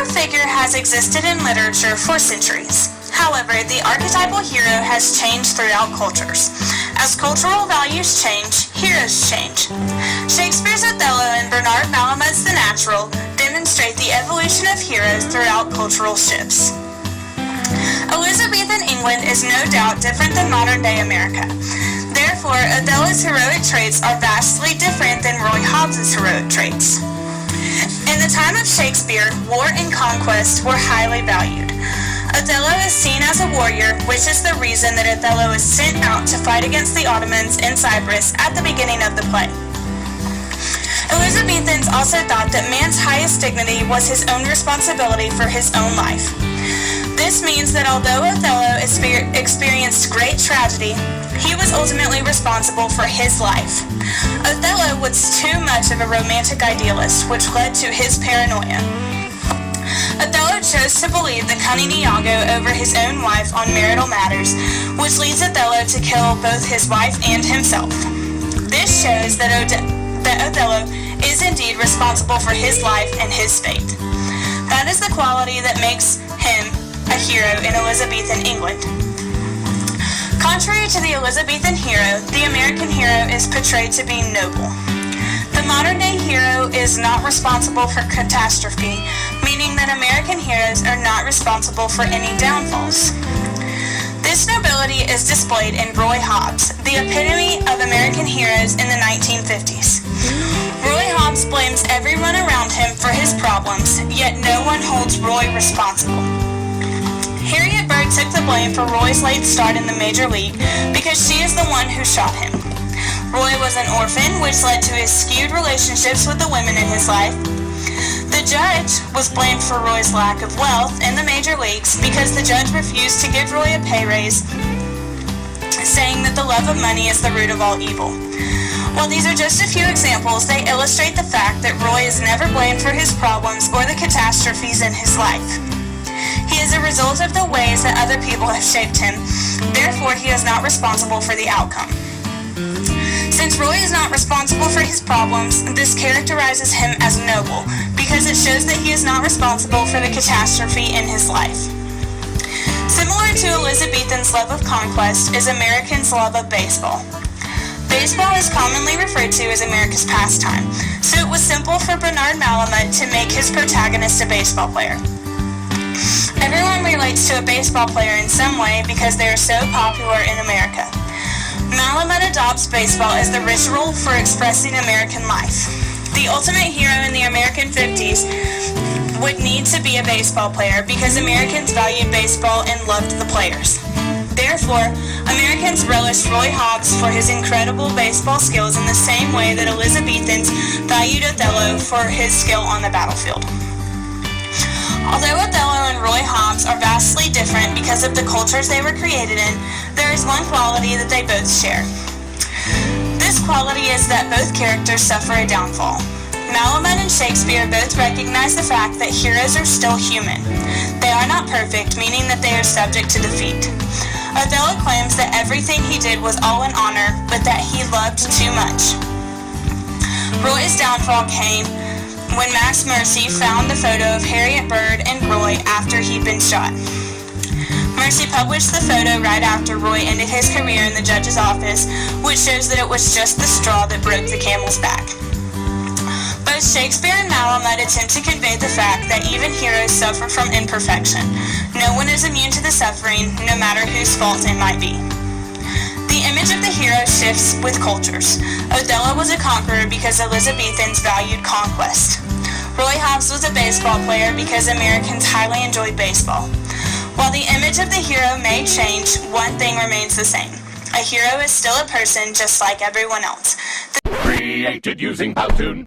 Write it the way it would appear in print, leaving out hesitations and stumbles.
hero figure has existed in literature for centuries. However, the archetypal hero has changed throughout cultures. As cultural values change, heroes change. Shakespeare's Othello and Bernard Malamud's The Natural demonstrate the evolution of heroes throughout cultural shifts. Elizabethan England is no doubt different than modern-day America. Therefore, Othello's heroic traits are vastly different than Roy Hobbes's heroic traits. In the time of Shakespeare, war and conquest were highly valued. Othello is seen as a warrior, which is the reason that Othello is sent out to fight against the Ottomans in Cyprus at the beginning of the play. Elizabethans also thought that man's highest dignity was his own responsibility for his own life. This means that although Othello experienced great tragedy, he was ultimately responsible for his life. Othello was too much of a romantic idealist, which led to his paranoia. Othello chose to believe the cunning Iago over his own wife on marital matters, which leads Othello to kill both his wife and himself. This shows that Othello is indeed responsible for his life and his fate. That is the quality that makes him a hero in Elizabethan England. Contrary to the Elizabethan hero, the American hero is portrayed to be noble. The modern-day hero is not responsible for catastrophe, meaning that American heroes are not responsible for any downfalls. This nobility is displayed in Roy Hobbes, the epitome of American heroes in the 1950s. Roy Hobbes blames everyone around him for his problems, yet no one holds Roy responsible. Harriet Bird took the blame for Roy's late start in the Major League because she is the one who shot him. Roy was an orphan, which led to his skewed relationships with the women in his life. The judge was blamed for Roy's lack of wealth in the major leagues because the judge refused to give Roy a pay raise, saying that the love of money is the root of all evil. While these are just a few examples, they illustrate the fact that Roy is never blamed for his problems or the catastrophes in his life. He is a result of the ways that other people have shaped him, therefore he is not responsible for the outcome. Since Roy is not responsible for his problems, this characterizes him as noble, because it shows that he is not responsible for the catastrophe in his life. Similar to Elizabethan's love of conquest is Americans' love of baseball. Baseball is commonly referred to as America's pastime, so it was simple for Bernard Malamud to make his protagonist a baseball player. Everyone relates to a baseball player in some way because they are so popular in America. Malamud adopts baseball as the ritual for expressing American life. The ultimate hero in the American 50s would need to be a baseball player because Americans valued baseball and loved the players. Therefore, Americans relished Roy Hobbes for his incredible baseball skills in the same way that Elizabethans valued Othello for his skill on the battlefield. Although Othello and Roy Hobbes are vastly different because of the cultures they were created in, there is one quality that they both share. This quality is that both characters suffer a downfall. Malamud and Shakespeare both recognize the fact that heroes are still human. They are not perfect, meaning that they are subject to defeat. Othello claims that everything he did was all in honor, but that he loved too much. Roy's downfall came when Max Mercy found the photo of Harriet Bird and Roy after he'd been shot. Mercy published the photo right after Roy ended his career in the judge's office, which shows that it was just the straw that broke the camel's back. Both Shakespeare and Malamud attempt to convey the fact that even heroes suffer from imperfection. No one is immune to the suffering, no matter whose fault it might be. The image of the hero shifts with cultures. Othello was a conqueror because Elizabethans valued conquest. Roy Hobbes was a baseball player because Americans highly enjoyed baseball. While the image of the hero may change, one thing remains the same. A hero is still a person just like everyone else. Created using Powtoon.